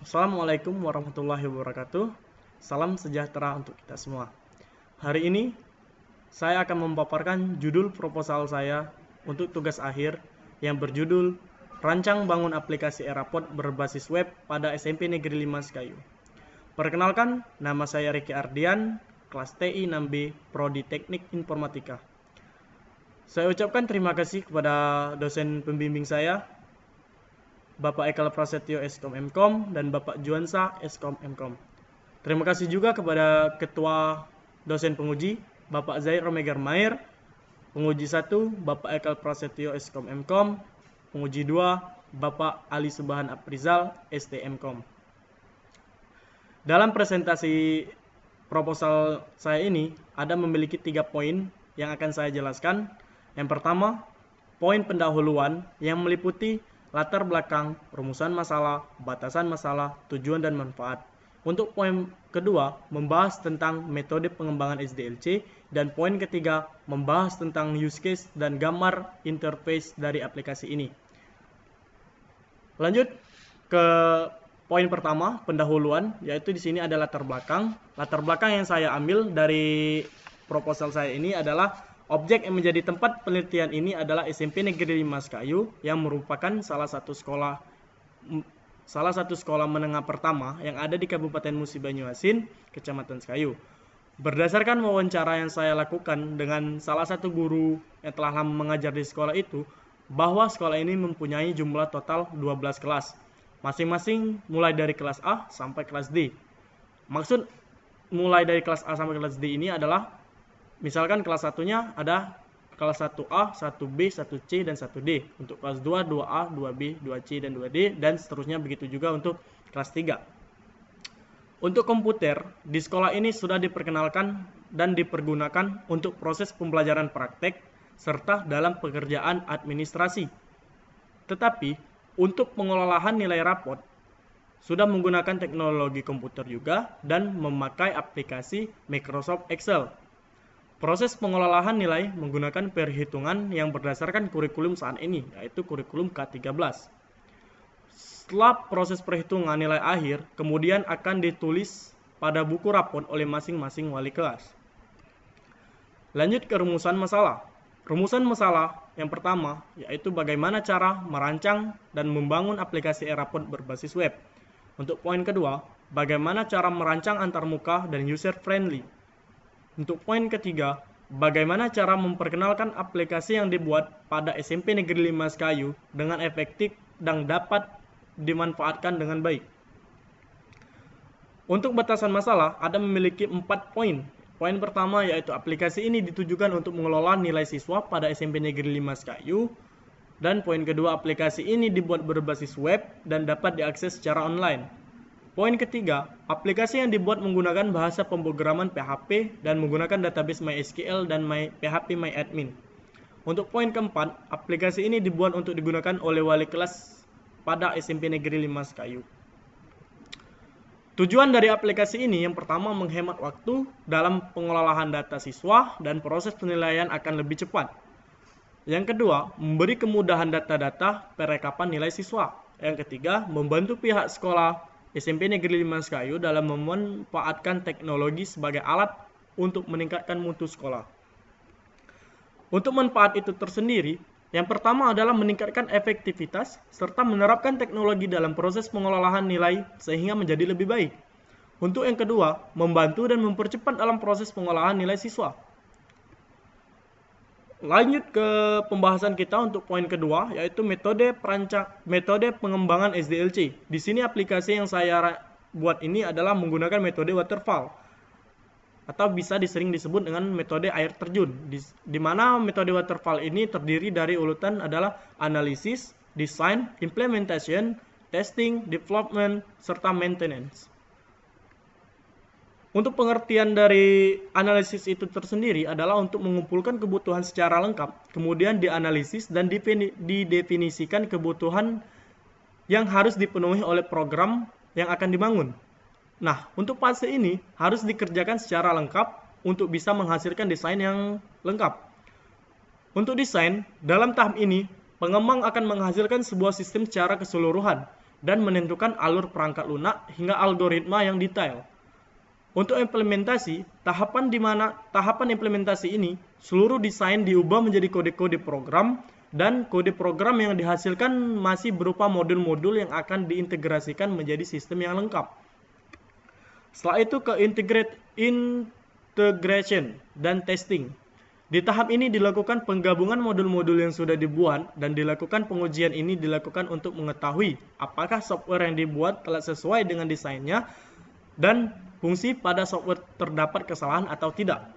Assalamualaikum warahmatullahi wabarakatuh. Salam sejahtera untuk kita semua. Hari ini saya akan memaparkan judul proposal saya untuk tugas akhir yang berjudul Rancang Bangun Aplikasi Erapod berbasis web pada SMP Negeri 5 Sekayu. Perkenalkan, nama saya Ricky Ardian, kelas TI 6B, Prodi Teknik Informatika. Saya ucapkan terima kasih kepada dosen pembimbing saya, Bapak Ekal Prasetyo Eskom Mkom dan Bapak Juansa Eskom Mkom. Terima kasih juga kepada Ketua Dosen Penguji, Bapak Zair Romegar Mair, Penguji 1, Bapak Ekal Prasetyo Eskom Mkom, Penguji 2, Bapak Ali Subahan Aprizal, STMkom. Dalam presentasi proposal saya ini, ada memiliki 3 poin yang akan saya jelaskan. Yang pertama, poin pendahuluan yang meliputi latar belakang, rumusan masalah, batasan masalah, tujuan dan manfaat. Untuk poin kedua, membahas tentang metode pengembangan SDLC, dan poin ketiga, membahas tentang use case dan gambar interface dari aplikasi ini. Lanjut ke poin pertama, pendahuluan, yaitu di sini ada latar belakang. Latar belakang yang saya ambil dari proposal saya ini adalah objek yang menjadi tempat penelitian ini adalah SMP Negeri 5 Sekayu yang merupakan salah satu sekolah menengah pertama yang ada di Kabupaten Musi Banyuasin, Kecamatan Sekayu. Berdasarkan wawancara yang saya lakukan dengan salah satu guru yang telah lama mengajar di sekolah itu, bahwa sekolah ini mempunyai jumlah total 12 kelas, masing-masing mulai dari kelas A sampai kelas D. Maksud mulai dari kelas A sampai kelas D ini adalah misalkan kelas 1-nya ada kelas 1A, 1B, 1C, dan 1D. Untuk kelas 2, 2A, 2B, 2C, dan 2D, dan seterusnya begitu juga untuk kelas 3. Untuk komputer, di sekolah ini sudah diperkenalkan dan dipergunakan untuk proses pembelajaran praktek serta dalam pekerjaan administrasi. Tetapi, untuk pengelolaan nilai rapot, sudah menggunakan teknologi komputer juga dan memakai aplikasi Microsoft Excel. Proses pengelolaan nilai menggunakan perhitungan yang berdasarkan kurikulum saat ini, yaitu kurikulum K13. Setelah proses perhitungan nilai akhir, kemudian akan ditulis pada buku rapot oleh masing-masing wali kelas. Lanjut ke rumusan masalah. Rumusan masalah yang pertama, yaitu bagaimana cara merancang dan membangun aplikasi Erapod berbasis web. Untuk poin kedua, bagaimana cara merancang antarmuka dan user-friendly. Untuk poin ketiga, bagaimana cara memperkenalkan aplikasi yang dibuat pada SMP Negeri 5 Sekayu dengan efektif dan dapat dimanfaatkan dengan baik. Untuk batasan masalah, ada memiliki 4 poin. Poin pertama yaitu aplikasi ini ditujukan untuk mengelola nilai siswa pada SMP Negeri 5 Sekayu. Dan poin kedua, aplikasi ini dibuat berbasis web dan dapat diakses secara online. Poin ketiga, aplikasi yang dibuat menggunakan bahasa pemrograman PHP dan menggunakan database MySQL dan PHP-MyAdmin. Untuk poin keempat, aplikasi ini dibuat untuk digunakan oleh wali kelas pada SMP Negeri 5 Sekayu. Tujuan dari aplikasi ini yang pertama menghemat waktu dalam pengelolaan data siswa dan proses penilaian akan lebih cepat. Yang kedua, memberi kemudahan data-data perekapan nilai siswa. Yang ketiga, membantu pihak sekolah SMP Negeri 5 Sekayu dalam memanfaatkan teknologi sebagai alat untuk meningkatkan mutu sekolah. Untuk manfaat itu tersendiri, yang pertama adalah meningkatkan efektivitas serta menerapkan teknologi dalam proses pengelolaan nilai sehingga menjadi lebih baik. Untuk yang kedua, membantu dan mempercepat dalam proses pengolahan nilai siswa. Lanjut ke pembahasan kita untuk poin kedua, yaitu metode pengembangan SDLC. Di sini aplikasi yang saya buat ini adalah menggunakan metode waterfall, atau bisa disering disebut dengan metode air terjun. Di mana metode waterfall ini terdiri dari urutan adalah analisis, design, implementation, testing, development, serta maintenance. Untuk pengertian dari analisis itu tersendiri adalah untuk mengumpulkan kebutuhan secara lengkap, kemudian dianalisis dan didefinisikan kebutuhan yang harus dipenuhi oleh program yang akan dibangun. Nah, untuk fase ini harus dikerjakan secara lengkap untuk bisa menghasilkan desain yang lengkap. Untuk desain, dalam tahap ini, pengembang akan menghasilkan sebuah sistem secara keseluruhan, dan menentukan alur perangkat lunak hingga algoritma yang detail. Untuk implementasi, tahapan implementasi ini, seluruh desain diubah menjadi kode-kode program, dan kode program yang dihasilkan masih berupa modul-modul yang akan diintegrasikan menjadi sistem yang lengkap. Setelah itu ke integration dan testing. Di tahap ini dilakukan penggabungan modul-modul yang sudah dibuat, dan dilakukan pengujian ini dilakukan untuk mengetahui apakah software yang dibuat telah sesuai dengan desainnya dan fungsi pada software terdapat kesalahan atau tidak.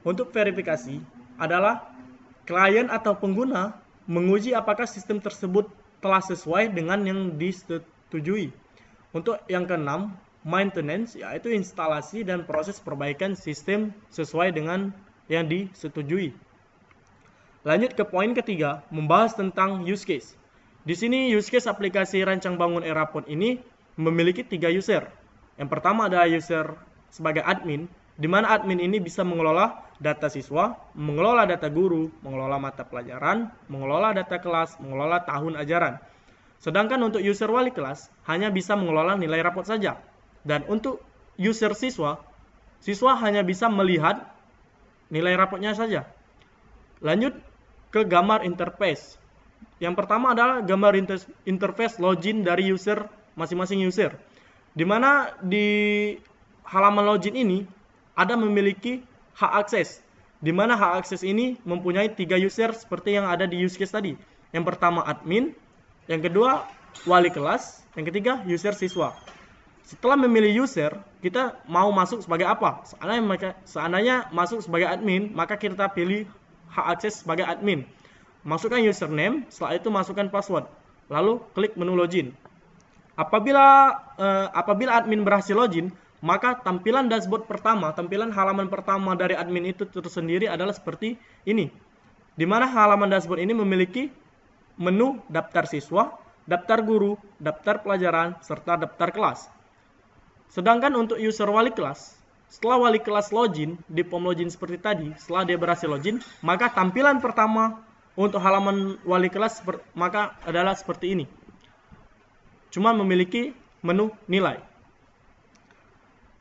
Untuk verifikasi adalah klien atau pengguna menguji apakah sistem tersebut telah sesuai dengan yang disetujui. Untuk yang keenam, maintenance, yaitu instalasi dan proses perbaikan sistem sesuai dengan yang disetujui. Lanjut ke poin ketiga, membahas tentang use case. Di sini use case aplikasi rancang bangun Erapon ini memiliki 3 user. Yang pertama adalah user sebagai admin, di mana admin ini bisa mengelola data siswa, mengelola data guru, mengelola mata pelajaran, mengelola data kelas, mengelola tahun ajaran. Sedangkan untuk user wali kelas hanya bisa mengelola nilai rapot saja. Dan untuk user siswa, siswa hanya bisa melihat nilai rapotnya saja. Lanjut ke gambar interface. Yang pertama adalah gambar interface login dari user masing-masing user. Di mana di halaman login ini ada memiliki hak akses. Di mana hak akses ini mempunyai 3 user seperti yang ada di use case tadi. Yang pertama admin, yang kedua wali kelas, yang ketiga user siswa. Setelah memilih user, kita mau masuk sebagai apa? Seandainya masuk sebagai admin, maka kita pilih hak akses sebagai admin. Masukkan username, setelah itu masukkan password. Lalu klik menu login. Apabila admin berhasil login, maka tampilan dashboard pertama, tampilan halaman pertama dari admin itu tersendiri adalah seperti ini. Di mana halaman dashboard ini memiliki menu daftar siswa, daftar guru, daftar pelajaran, serta daftar kelas. Sedangkan untuk user wali kelas, setelah wali kelas login di form login seperti tadi, setelah dia berhasil login, maka tampilan pertama untuk halaman wali kelas maka adalah seperti ini. Cuma memiliki menu nilai.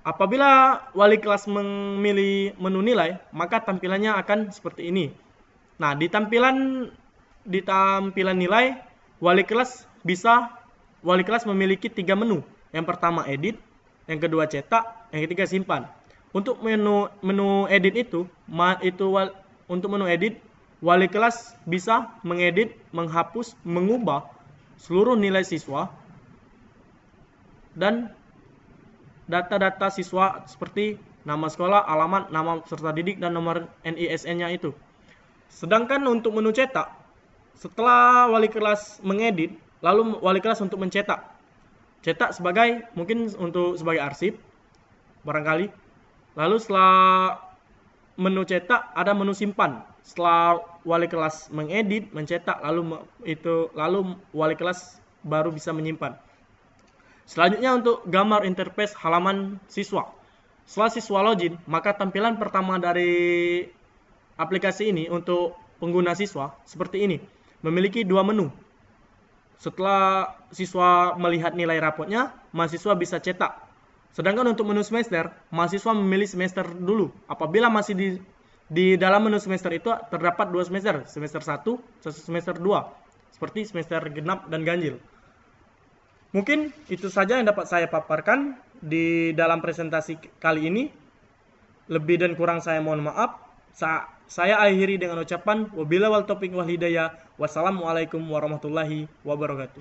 Apabila wali kelas memilih menu nilai, maka tampilannya akan seperti ini. Nah, di tampilan nilai, wali kelas memiliki 3 menu. Yang pertama edit, yang kedua cetak, yang ketiga simpan. Untuk menu edit untuk menu edit, wali kelas bisa mengedit, menghapus, mengubah seluruh nilai siswa dan data-data siswa seperti nama sekolah, alamat, nama peserta didik, dan nomor NISN-nya itu. Sedangkan untuk menu cetak, setelah wali kelas mengedit, lalu wali kelas untuk mencetak. Cetak mungkin sebagai arsip, barangkali. Lalu setelah menu cetak, ada menu simpan. Setelah wali kelas mengedit, mencetak, lalu wali kelas baru bisa menyimpan. Selanjutnya untuk gambar interface halaman siswa. Setelah siswa login, maka tampilan pertama dari aplikasi ini untuk pengguna siswa seperti ini. Memiliki 2 menu. Setelah siswa melihat nilai rapotnya, mahasiswa bisa cetak. Sedangkan untuk menu semester, mahasiswa memilih semester dulu. Apabila masih di dalam menu semester itu terdapat 2 semester, semester 1, semester 2, seperti semester genap dan ganjil. Mungkin itu saja yang dapat saya paparkan di dalam presentasi kali ini. Lebih dan kurang saya mohon maaf. Saya akhiri dengan ucapan wabillahi wal taufiq wal hidayah. Wassalamualaikum warahmatullahi wabarakatuh.